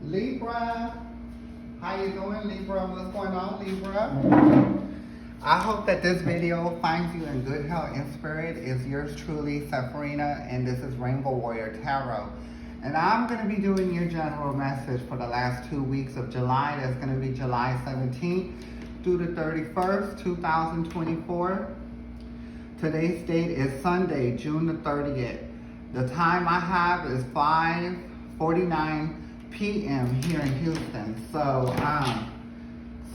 Libra, how you doing, Libra? What's going on, Libra? I hope that this video finds you in good health and spirit. It's yours truly, Safarina, and this is Rainbow Warrior Tarot. And I'm going to be doing your general message for the last 2 weeks of July. That's going to be July 17th through the 31st, 2024. Today's date is Sunday, June the 30th. The time I have is 5:49 p.m. here in Houston. So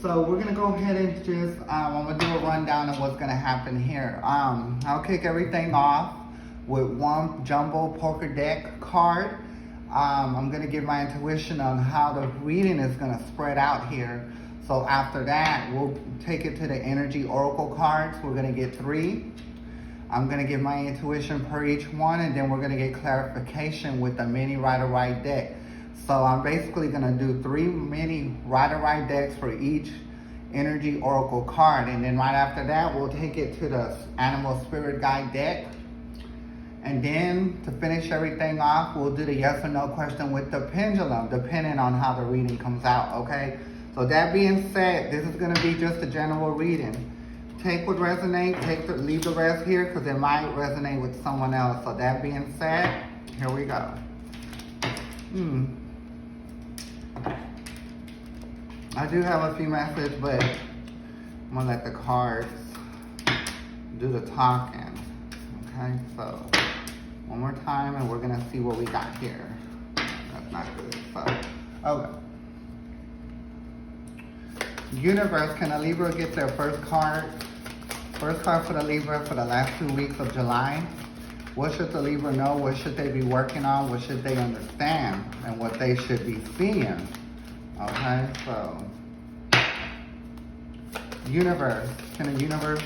we're gonna go ahead and just I'm gonna do a rundown of what's gonna happen here. I'll kick everything off with one jumbo poker deck card. I'm gonna give my intuition on how the reading is gonna spread out here. So after that, we'll take it to the energy oracle cards. We're gonna get 3. I'm gonna give my intuition per each one, and then we're gonna get clarification with the mini Rider-Waite deck. So I'm basically gonna do 3 mini Rider-Waite decks for each energy oracle card, and then right after that, we'll take it to the animal spirit guide deck. And then to finish everything off, we'll do the yes or no question with the pendulum, depending on how the reading comes out, okay? So that being said, this is gonna be just a general reading. Take what resonates, leave the rest here because it might resonate with someone else. So that being said, here we go. I do have a few messages, but I'm gonna let the cards do the talking. Okay, so one more time and we're gonna see what we got here. That's not good, so, okay. Universe, can a Libra get their first card? First card for the Libra for the last 2 weeks of July. What should the Libra know? What should they be working on? What should they understand? And what they should be seeing? Okay, so. Universe, can the Libra,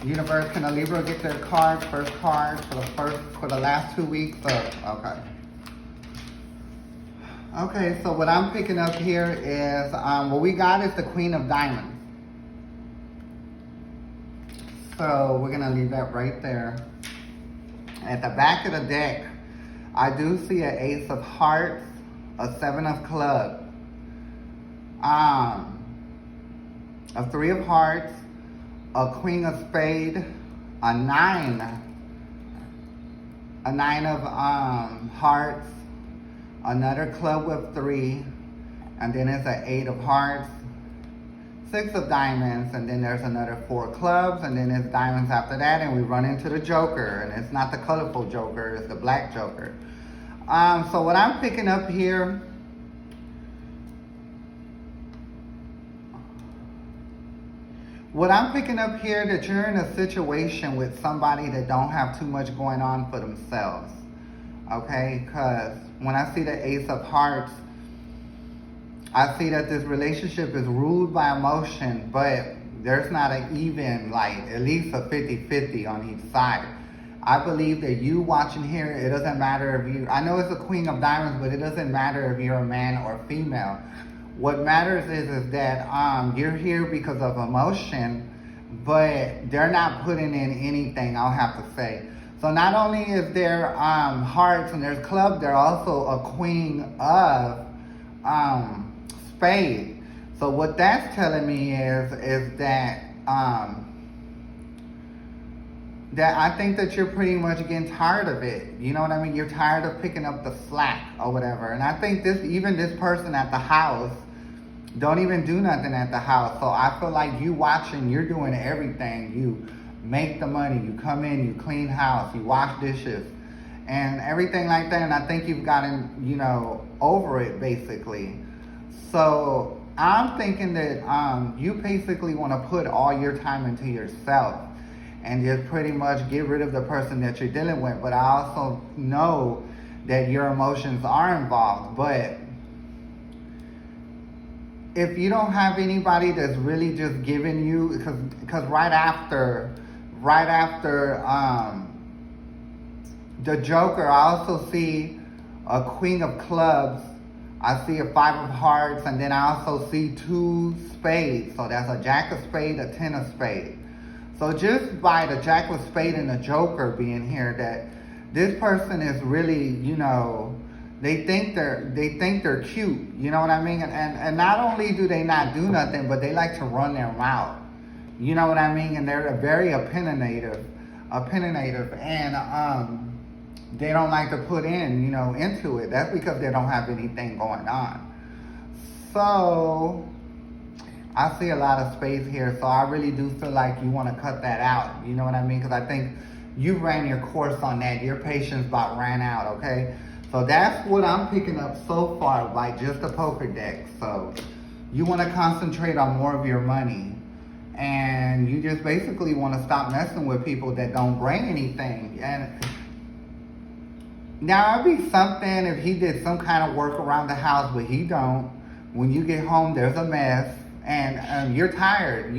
Universe, can a Libra get their card, first card for the last 2 weeks of, okay. Okay, so what I'm picking up here is, what we got is the Queen of Diamonds. So we're gonna leave that right there. At the back of the deck, I do see an Ace of Hearts, a 7 of Clubs, a 3 of Hearts, a Queen of Spades, a 9 of Hearts, another club with 3, and then it's an 8 of Hearts, 6 of Diamonds, and then there's another 4 clubs, and then there's diamonds after that, and we run into the Joker, and it's not the colorful Joker, it's the black Joker. So what I'm picking up here, that you're in a situation with somebody that don't have too much going on for themselves. Okay, because when I see the Ace of Hearts, I see that this relationship is ruled by emotion, but there's not an even, like, at least a 50-50 on each side. I believe that you watching here, it doesn't matter if you, I know it's a Queen of Diamonds, but it doesn't matter if you're a man or female. What matters is that you're here because of emotion, but they're not putting in anything, I'll have to say. So not only is there hearts and there's clubs, there's also a Queen of Spades. So what that's telling me is that that I think that you're pretty much getting tired of it. You know what I mean? You're tired of picking up the slack or whatever. And I think this person at the house don't even do nothing at the house. So I feel like you watching, you're doing everything. You make the money, you come in, you clean house, you wash dishes, and everything like that. And I think you've gotten, over it basically. So I'm thinking that you basically want to put all your time into yourself and just pretty much get rid of the person that you're dealing with. But I also know that your emotions are involved. But if you don't have anybody that's really just giving you, because right after the Joker, I also see a Queen of Clubs, I see a 5 of Hearts, and then I also see 2 spades. So that's a Jack of Spades, a 10 of Spades. So just by the Jack of Spades and the Joker being here, this person is really, they think they're cute. You know what I mean? And not only do they not do nothing, but they like to run their mouth. You know what I mean? And they're very opinionative, and they don't like to put into it. That's because they don't have anything going on. So I see a lot of space here, so I really do feel like you want to cut that out. You know what I mean? Because I think you ran your course on that. Your patience about ran out, okay? So that's what I'm picking up so far by just the poker deck. So you want to concentrate on more of your money. And you just basically want to stop messing with people that don't bring anything. And now it'd be something if he did some kind of work around the house, but he don't. When you get home, there's a mess. And you're tired,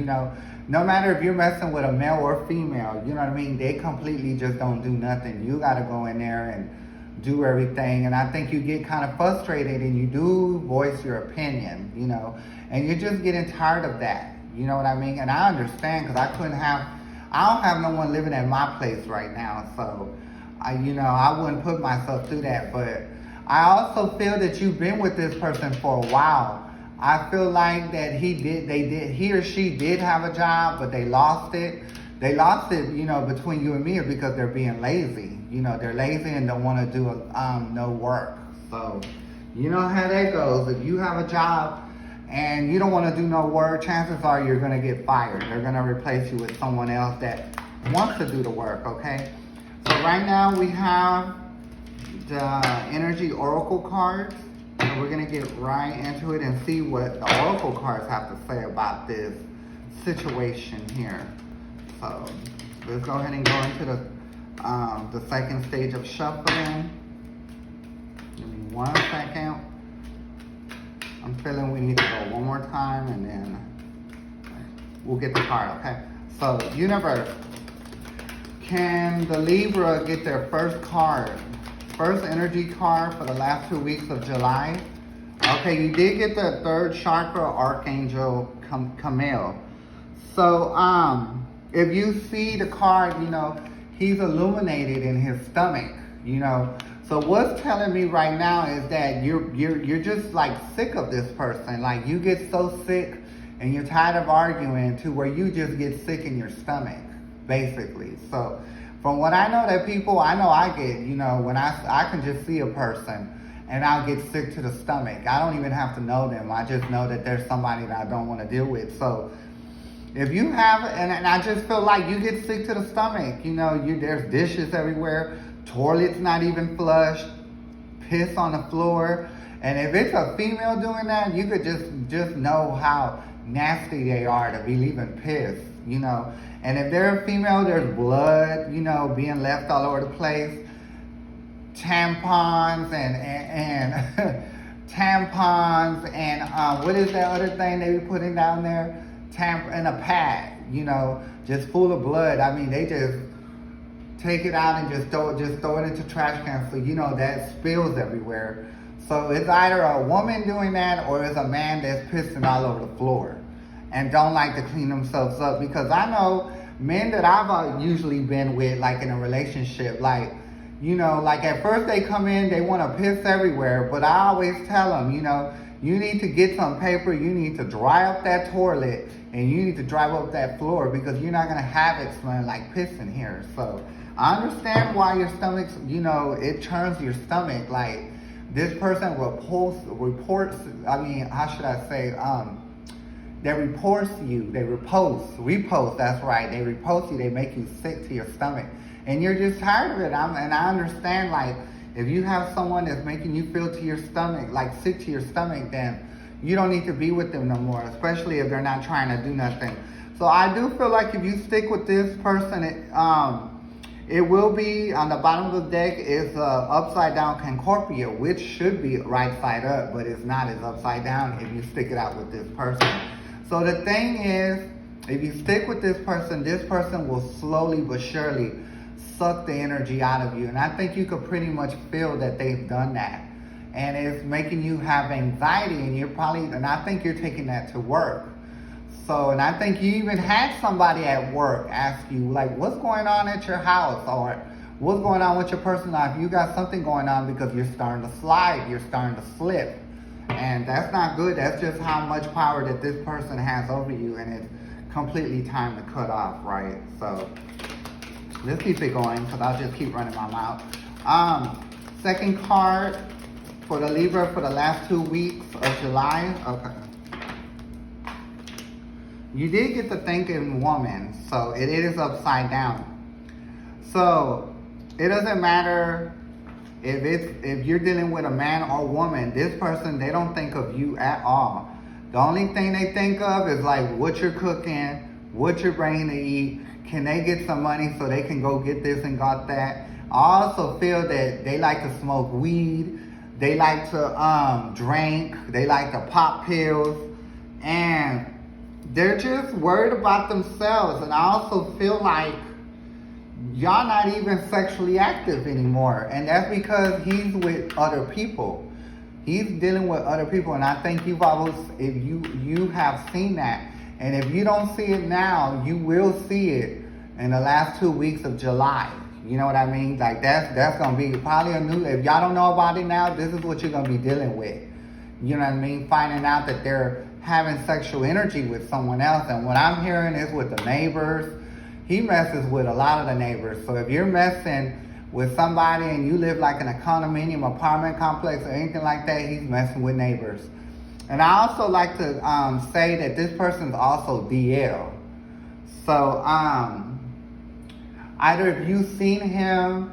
no matter if you're messing with a male or female, you know what I mean? They completely just don't do nothing. You got to go in there and do everything. And I think you get kind of frustrated and you do voice your opinion, and you're just getting tired of that. You know what I mean? And I understand because I don't have no one living at my place right now. So, I wouldn't put myself through that. But I also feel that you've been with this person for a while. I feel like that he or she did have a job, but they lost it. They lost it, between you and me because they're being lazy. They're lazy and don't want to do no work. So, you know how that goes. If you have a job and you don't want to do no work, chances are you're going to get fired. They're going to replace you with someone else that wants to do the work, okay? So right now we have the Energy Oracle cards. And we're going to get right into it and see what the Oracle cards have to say about this situation here. So let's go ahead and go into the second stage of shuffling. Give me 1 second. I'm feeling we need to go one more time and then we'll get the card, okay? So, universe, can the Libra get their first card? First energy card for the last 2 weeks of July. Okay, you did get the third chakra Archangel Camille. So, if you see the card, he's illuminated in his stomach, So what's telling me right now is that you're just like sick of this person. Like you get so sick and you're tired of arguing to where you just get sick in your stomach, basically. So from what I know that people, I know I get, when I can just see a person and I'll get sick to the stomach. I don't even have to know them. I just know that there's somebody that I don't want to deal with. So if you have, and I just feel like you get sick to the stomach, there's dishes everywhere, toilet's not even flushed, piss on the floor. And if it's a female doing that, you could just know how nasty they are to be leaving piss, And if they're a female, there's blood, being left all over the place. Tampons and tampons and what is that other thing they be putting down there? And a pad, just full of blood. I mean, they just take it out and just throw it into trash cans. So that spills everywhere. So it's either a woman doing that or it's a man that's pissing all over the floor and don't like to clean themselves up. Because I know men that I've usually been with, like in a relationship, like at first they come in, they want to piss everywhere, but I always tell them, you need to get some paper, you need to dry up that toilet, and you need to dry up that floor because you're not going to have it smelling like piss in here. So I understand why your stomach's, it turns your stomach. Like this person reports, how should I say, they repulse you, they repost, that's right, they repulse you, they make you sick to your stomach. And you're just tired of it. And I understand, like, if you have someone that's making you feel to your stomach, like sick to your stomach, then you don't need to be with them no more, especially if they're not trying to do nothing. So I do feel like if you stick with this person, it will be, on the bottom of the deck is upside down Concordia, which should be right side up, but it's not, it's upside down if you stick it out with this person. So the thing is, if you stick with this person will slowly but surely suck the energy out of you. And I think you could pretty much feel that they've done that. And it's making you have anxiety, and I think you're taking that to work. So, and I think you even had somebody at work ask you, like, what's going on at your house? Or what's going on with your personal life. You got something going on because you're starting to slide, you're starting to slip. And that's not good. That's just how much power that this person has over you, and it's completely time to cut off, right? So let's keep it going because I'll just keep running my mouth. Second card for the Libra for the last 2 weeks of July. Okay. You did get the thinking woman, so it is upside down. So it doesn't matter if you're dealing with a man or woman. This person, they don't think of you at all. The only thing they think of is like what you're cooking, what you're bringing to eat. Can they get some money so they can go get this and got that? I also feel that they like to smoke weed. They like to drink. They like to pop pills. And they're just worried about themselves. And I also feel like y'all not even sexually active anymore. And that's because he's with other people. He's dealing with other people. And I think you've always, if you have seen that. And if you don't see it now, you will see it in the last 2 weeks of July. You know what I mean? Like that's gonna be probably a new, if y'all don't know about it now, this is what you're gonna be dealing with. You know what I mean? Finding out that they're having sexual energy with someone else. And what I'm hearing is with the neighbors. He messes with a lot of the neighbors. So if you're messing with somebody and you live like in a condominium apartment complex or anything like that, he's messing with neighbors. And I also like to say that this person's also DL. So either if you've seen him,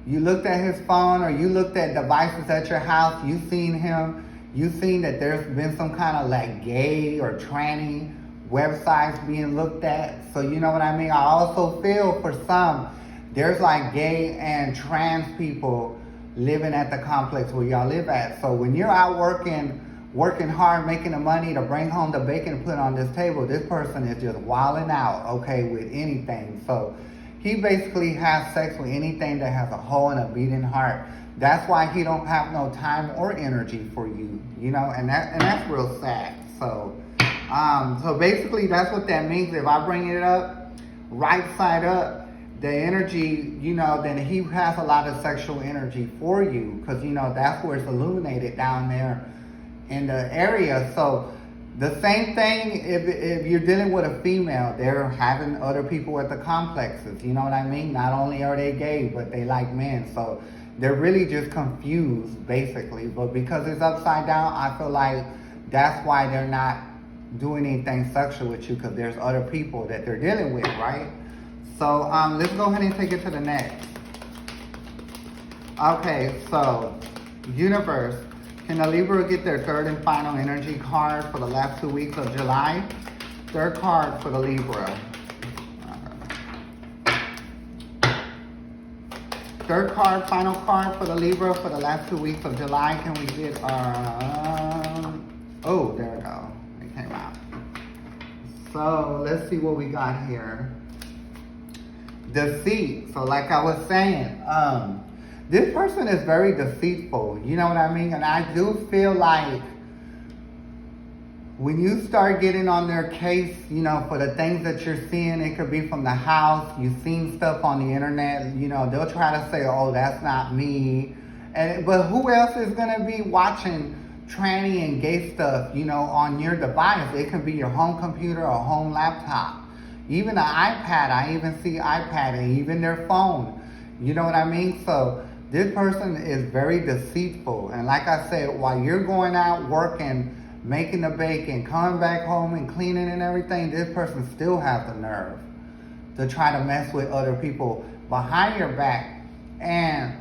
you looked at his phone, or you looked at devices at your house, you've seen him, you've seen that there's been some kind of like gay or tranny websites being looked at. So you know what I mean? I also feel for some, there's like gay and trans people living at the complex where y'all live at. So when you're out working hard, making the money to bring home the bacon to put on this table, this person is just wilding out, okay, with anything. So he basically has sex with anything that has a hole and a beating heart. That's why he don't have no time or energy for you, you know, and that's real sad. So basically that's what that means. If I bring it up, right side up, the energy, you know, then he has a lot of sexual energy for you, because, you know, that's where it's illuminated down there in the area. So the same thing if you're dealing with a female, they're having other people at the complexes, you know what I mean? Not only are they gay, but they like men. So they're really just confused, basically. But because it's upside down, I feel like that's why they're not doing anything sexual with you, because there's other people that they're dealing with, right? So let's go ahead and take it to the next. Okay, so universe, can the Libra get their third and final energy card for the last 2 weeks of July? Third card for the Libra. Third card, final card for the Libra for the last 2 weeks of July. Can we get our... oh, there we go. It came out. So let's see what we got here. Deceit. So like I was saying, this person is very deceitful, you know what I mean? And I do feel like when you start getting on their case, you know, for the things that you're seeing, it could be from the house, you've seen stuff on the internet, you know, they'll try to say, oh, that's not me. But who else is going to be watching tranny and gay stuff, you know, on your device? It could be your home computer or home laptop. Even an iPad, I even see iPad, and even their phone. You know what I mean? So this person is very deceitful. And like I said, while you're going out working, making the bacon, coming back home and cleaning and everything, this person still has the nerve to try to mess with other people behind your back. And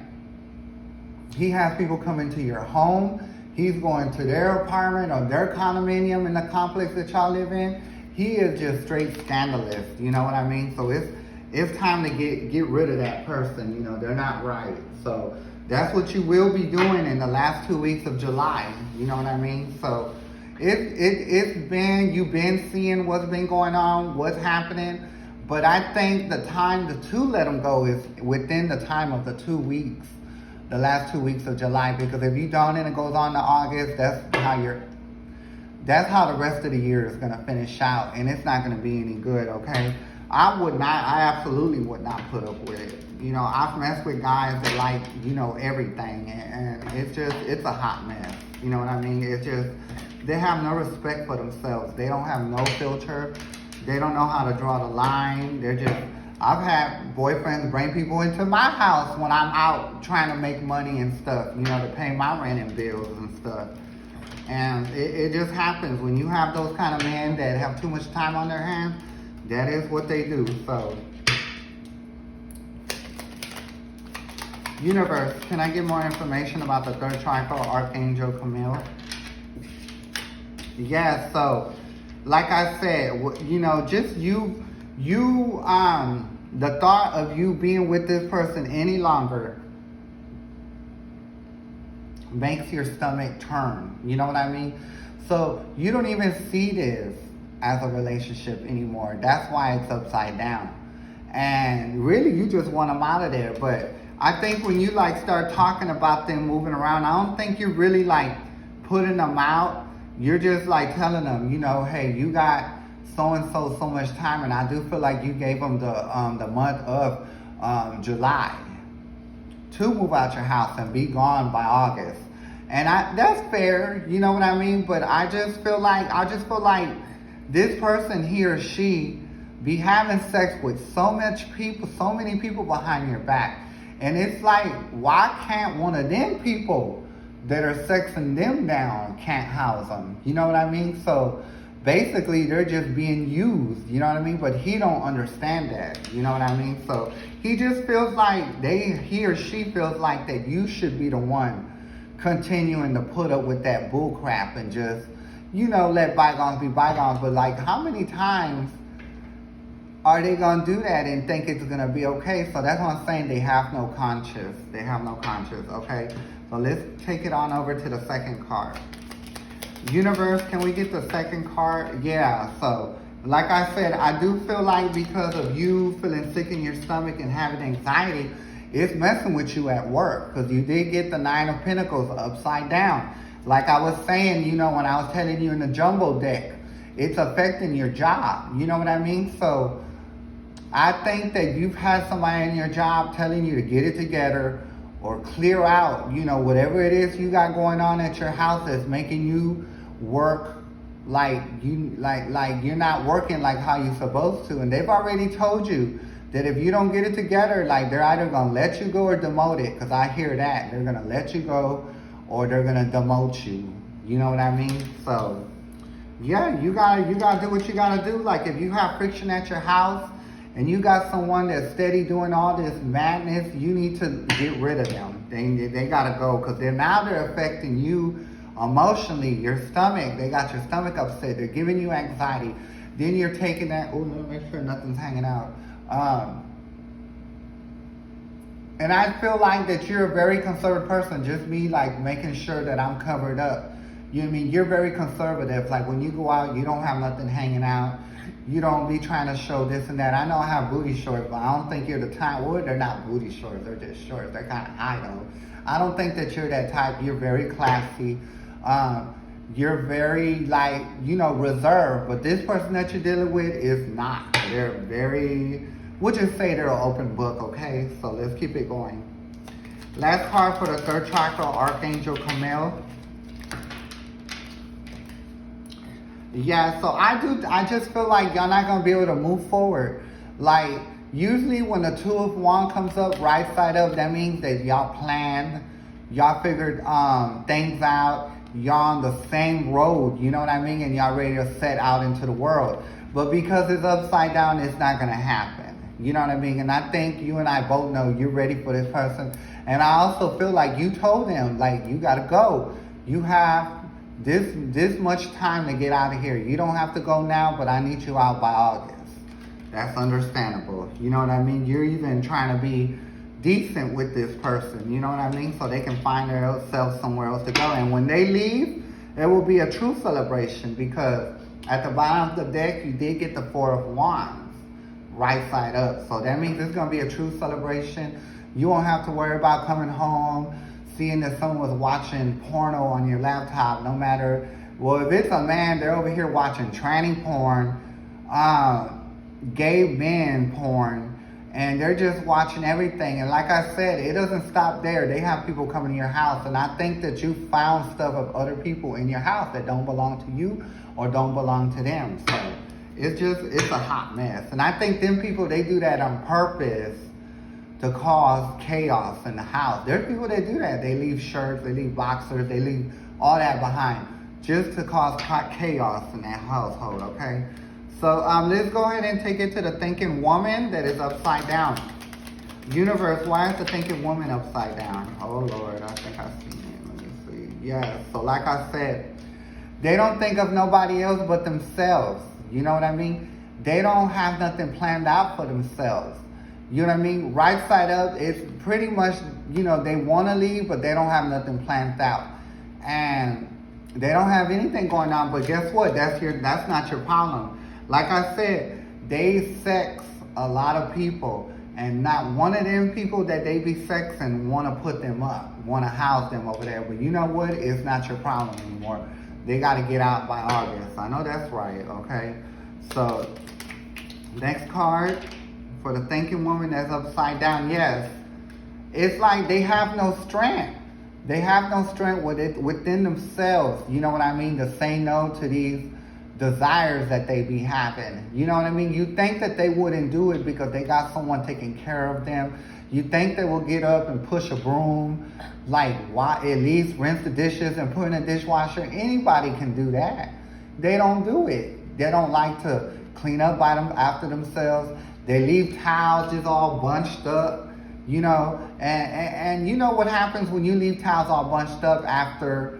he has people coming to your home. He's going to their apartment or their condominium in the complex that y'all live in. He is just straight scandalous, you know what I mean? So it's time to get rid of that person, you know, they're not right. So that's what you will be doing in the last 2 weeks of July, you know what I mean? So you've been seeing what's been going on, what's happening, but I think the time to let them go is within the time of the 2 weeks, the last 2 weeks of July, because if you don't and it goes on to August, that's how the rest of the year is going to finish out, and it's not going to be any good, okay? I absolutely would not put up with it. You know, I've messed with guys that like, you know, everything, and it's a hot mess. You know what I mean? It's just, they have no respect for themselves. They don't have no filter. They don't know how to draw the line. They're just, I've had boyfriends bring people into my house when I'm out trying to make money and stuff, you know, to pay my rent and bills and stuff. And it just happens when you have those kind of men that have too much time on their hands. That is what they do. So, universe, can I get more information about the third triangle, Archangel Camille? Yes. So, like I said, you know, just the thought of you being with this person any longer makes your stomach turn. You know what I mean? So you don't even see this as a relationship anymore. That's why it's upside down. And really, you just want them out of there. But I think when you like start talking about them moving around, I don't think you're really like putting them out. You're just like telling them, you know, hey, you got so-and-so so much time, and I do feel like you gave them the month of July to move out your house and be gone by August. And that's fair, you know what I mean? But I just feel like this person, he or she, be having sex with so many people behind your back. And it's like, why can't one of them people that are sexing them down can't house them? You know what I mean? So basically, they're just being used, you know what I mean? But he don't understand that, you know what I mean? So he just feels like he or she feels like that you should be the one continuing to put up with that bull crap and just, you know, let bygones be bygones. But like, how many times are they gonna do that and think it's gonna be okay? So that's what I'm saying. They have no conscience. They have no conscience. Okay. So let's take it on over to the second card. Universe, can we get the second card? Yeah. So, like I said, I do feel like because of you feeling sick in your stomach and having anxiety, it's messing with you at work, because you did get the Nine of Pentacles upside down. Like I was saying, you know, when I was telling you in the jumbo deck, it's affecting your job. You know what I mean? So I think that you've had somebody in your job telling you to get it together or clear out, you know, whatever it is you got going on at your house that's making you work like you're not working like how you're supposed to. And they've already told you that if you don't get it together, like they're either gonna let you go or demote it. Because I hear that they're gonna let you go or they're gonna demote you. You know what I mean? So yeah, you gotta do what you gotta do. Like if you have friction at your house and you got someone that's steady doing all this madness, you need to get rid of them. They gotta go, because they're affecting you emotionally. Your stomach, they got your stomach upset. They're giving you anxiety. Then you're taking that. Oh, no, make sure nothing's hanging out. And I feel like that you're a very conservative person. Just me, like making sure that I'm covered up. You know what I mean? You're very conservative. Like when you go out, you don't have nothing hanging out. You don't be trying to show this and that. I know I have booty shorts, but I don't think you're the type. Well, they're not booty shorts. They're just shorts. They're kind of high though. I don't think that you're that type. You're very classy. You're very, like, you know, reserved. But this person that you're dealing with is not. They're very, we'll just say they're an open book, okay? So let's keep it going. Last card for the third chakra, Archangel Camille. Yeah, so I just feel like y'all not going to be able to move forward. Like, usually when the Two of Wands comes up right side up, that means that y'all planned, y'all figured things out, y'all on the same road, you know what I mean? And y'all ready to set out into the world. But because it's upside down, it's not going to happen. You know what I mean? And I think you and I both know you're ready for this person. And I also feel like you told them, like, you got to go. You have this much time to get out of here. You don't have to go now, but I need you out by August. That's understandable. You know what I mean? You're even trying to be decent with this person. You know what I mean? So they can find themselves somewhere else to go. And when they leave, it will be a true celebration, because at the bottom of the deck, you did get the Four of Wands right side up. So that means it's going to be a true celebration. You won't have to worry about coming home, seeing that someone was watching porno on your laptop, no matter, well, if it's a man, they're over here watching tranny porn, gay men porn, And they're just watching everything. And like I said, it doesn't stop there. They have people coming to your house. And I think that you found stuff of other people in your house that don't belong to you or don't belong to them. So it's a hot mess. And I think them people, they do that on purpose to cause chaos in the house. There's people that do that. They leave shirts, they leave boxers, they leave all that behind just to cause chaos in that household, okay? So let's go ahead and take it to the thinking woman that is upside down. Universe, why is the thinking woman upside down? Oh Lord, I think I've seen it. Let me see. Yeah, so like I said, they don't think of nobody else but themselves. You know what I mean? They don't have nothing planned out for themselves. You know what I mean? Right side up, it's pretty much, you know, they want to leave, but they don't have nothing planned out. And they don't have anything going on, but guess what? That's not your problem. Like I said, they sex a lot of people, and not one of them people that they be sexing want to put them up, want to house them over there. But you know what? It's not your problem anymore. They got to get out by August. I know that's right, okay? So, next card for the thinking woman that's upside down. Yes, it's like they have no strength. They have no strength within themselves. You know what I mean? To say no to these desires that they be having. You know what I mean? You think that they wouldn't do it because they got someone taking care of them. You think they will get up and push a broom, like why at least rinse the dishes and put in a dishwasher. Anybody can do that. They don't do it. They don't like to clean up after themselves. They leave towels just all bunched up, you know, and you know what happens when you leave towels all bunched up after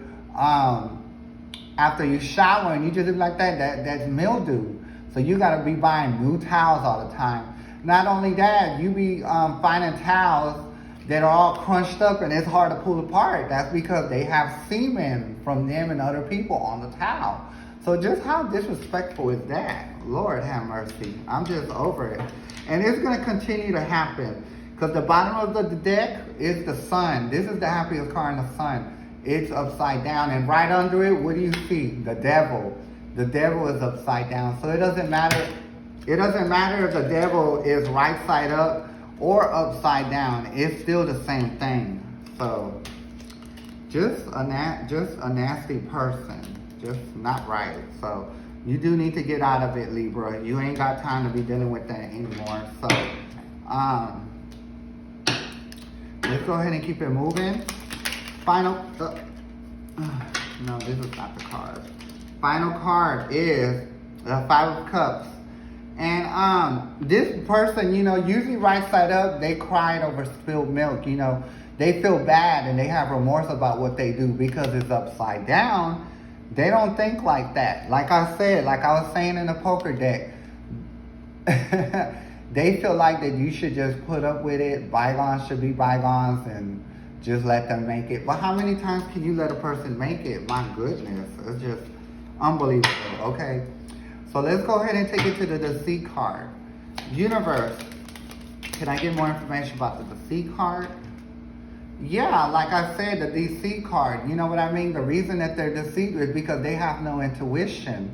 you shower and you just look like that's mildew. So you got to be buying new towels all the time. Not only that, you be finding towels that are all crunched up and it's hard to pull apart. That's because they have semen from them and other people on the towel. So just how disrespectful is that? Lord have mercy. I'm just over it. And it's going to continue to happen because the bottom of the deck is the sun. This is the happiest card in the sun. It's upside down, and right under it, what do you see? The devil. The devil is upside down. So it doesn't matter. It doesn't matter if the devil is right side up or upside down. It's still the same thing. So just a nasty person. Just not right. So you do need to get out of it, Libra. You ain't got time to be dealing with that anymore. So let's go ahead and keep it moving. Final, no, this is not the card. Final card is the Five of Cups. And this person, you know, usually right side up, they cried over spilled milk, you know. They feel bad and they have remorse about what they do because it's upside down. They don't think like that. Like I said, like I was saying in the poker deck, they feel like that you should just put up with it. Bygones should be bygones and just let them make it. But how many times can you let a person make it? My goodness, it's just unbelievable, okay? So let's go ahead and take it to the Deceit card. Universe, can I get more information about the Deceit card? Yeah, like I said, the Deceit card, you know what I mean? The reason that they're deceived is because they have no intuition.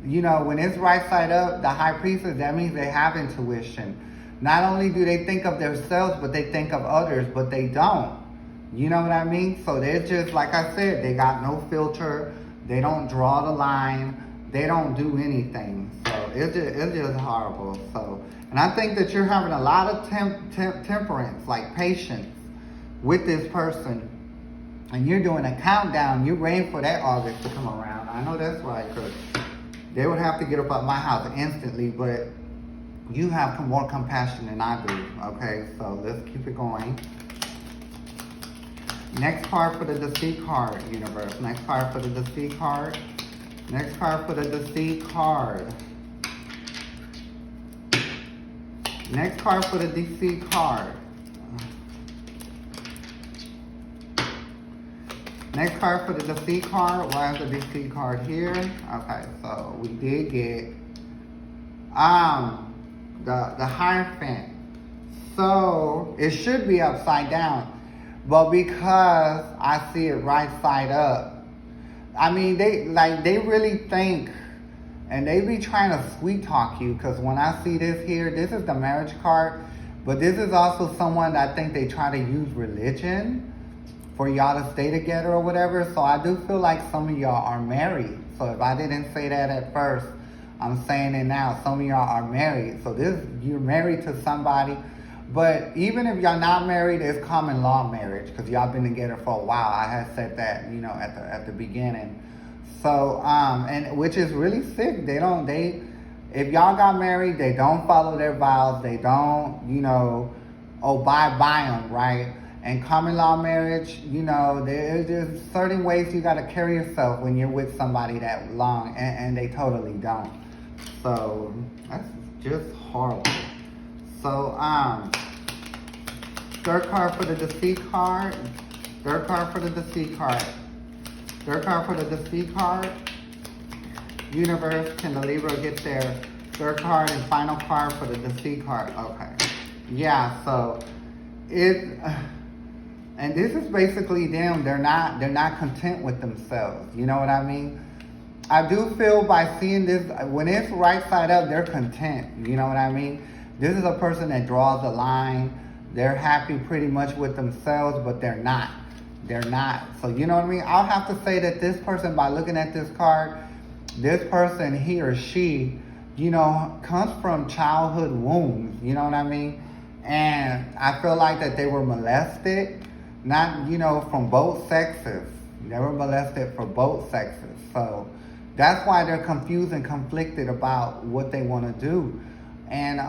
You know, when it's right side up, the High Priestess, that means they have intuition. Not only do they think of themselves, but they think of others, but they don't. You know what I mean? So they're just, like I said, they got no filter. They don't draw the line. They don't do anything. So it's just horrible. So, and I think that you're having a lot of temperance, like patience, with this person. And you're doing a countdown. You're waiting for that August to come around. I know that's right, because they would have to get up out my house instantly, but you have more compassion than I do. Okay, so let's keep it going. Next card for the Deceit card, Universe. Next card for the Deceit card. Next card for the Deceit card. Next card for the Deceit card. Next card for the Deceit card. Why is the Deceit card here? Okay, so we did get the Hierophant. So it should be upside down. But because I see it right side up, I mean, they really think, and they be trying to sweet talk you, because when I see this here, this is the marriage card, But this is also someone that I think they try to use religion for y'all to stay together or whatever. So I do feel like some of y'all are married. So if I didn't say that at first, I'm saying it now. Some of y'all are married. So you're married to somebody. But even if y'all not married, it's common law marriage because y'all been together for a while. I had said that, at the beginning. So, and which is really sick. If y'all got married, they don't follow their vows. They don't, abide by them, right? And common law marriage, there's certain ways you got to carry yourself when you're with somebody that long, and they totally don't. So that's just horrible. So third card for the deceit card. Third card for the deceit card. Third card for the deceit card. Universe, can the Libra get their third card and final card for the deceit card? Okay. Yeah, so and this is basically them. They're not content with themselves. You know what I mean? I do feel by seeing this, when it's right side up, they're content. You know what I mean? This is a person that draws a line. They're happy pretty much with themselves, but they're not. They're not. So you know what I mean? I'll have to say that this person, by looking at this card, this person, he or she, comes from childhood wounds. You know what I mean? And I feel like that they were molested, not, from both sexes. They were molested for both sexes. So that's why they're confused and conflicted about what they want to do. And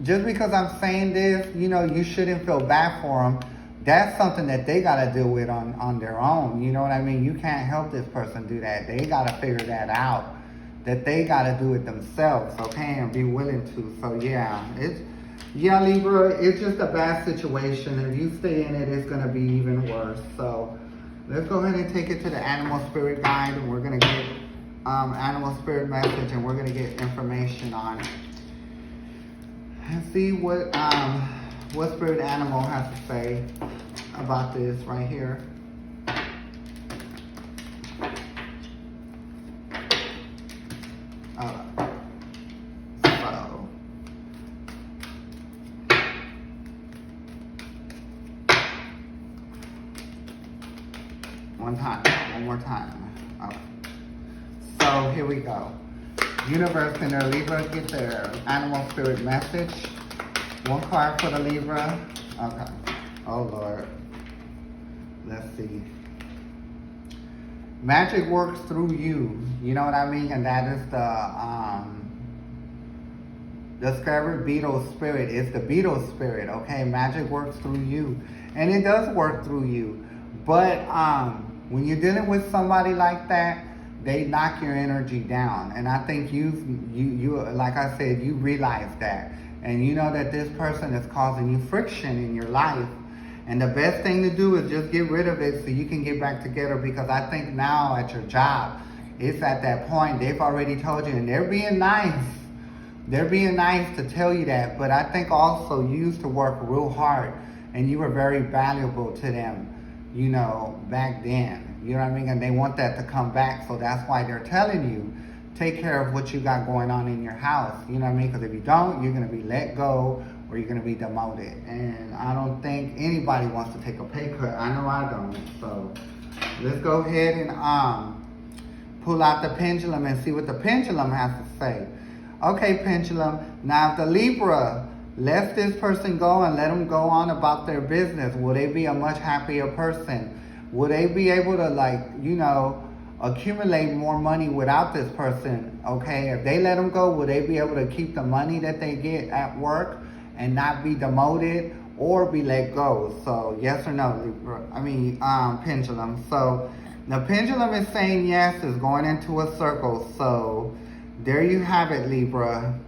just because I'm saying this, you shouldn't feel bad for them. That's something that they got to deal with on their own. You know what I mean? You can't help this person do that. They got to figure that out. That they got to do it themselves, okay? And be willing to. So, yeah, Libra, it's just a bad situation. If you stay in it, it's going to be even worse. So, let's go ahead and take it to the animal spirit guide. And we're going to get animal spirit message. And we're going to get information on it. And see what spirit animal has to say about this right here. One more time. Okay. So here we go. Universe, can the Libra get their animal spirit message? One card for the Libra. Okay. Oh Lord. Let's see. Magic works through you. You know what I mean? And that is the scarab beetle spirit. It's the beetle spirit. Okay. Magic works through you, and it does work through you. But when you're dealing with somebody like that, they knock your energy down. And I think you like I said, you realize that. And you know that this person is causing you friction in your life. And the best thing to do is just get rid of it so you can get back together, because I think now at your job, it's at that point. They've already told you, and they're being nice. They're being nice to tell you that. But I think also you used to work real hard, and you were very valuable to them, back then. You know what I mean? And they want that to come back. So that's why they're telling you, take care of what you got going on in your house. You know what I mean? Because if you don't, you're going to be let go or you're going to be demoted. And I don't think anybody wants to take a pay cut. I know I don't. So let's go ahead and pull out the pendulum and see what the pendulum has to say. Okay, pendulum. Now, if the Libra lets this person go and let them go on about their business, will they be a much happier person? Will they be able to, accumulate more money without this person? Okay, if they let them go, will they be able to keep the money that they get at work and not be demoted or be let go? So, yes or no, Libra? Pendulum. So, the pendulum is saying yes, is going into a circle. So, there you have it, Libra.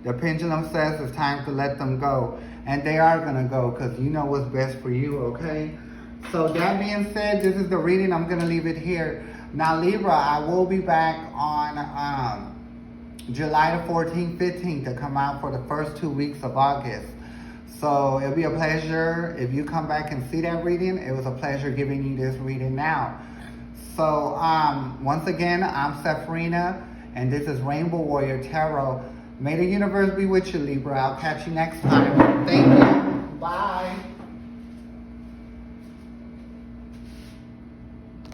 The pendulum says it's time to let them go. And they are going to go because you know what's best for you, okay? So that being said, this is the reading. I'm going to leave it here. Now, Libra, I will be back on July the 14th, 15th to come out for the first 2 weeks of August. So it'll be a pleasure if you come back and see that reading. It was a pleasure giving you this reading now. So once again, I'm Sepharina, and this is Rainbow Warrior Tarot. May the universe be with you, Libra. I'll catch you next time. Thank you. Bye.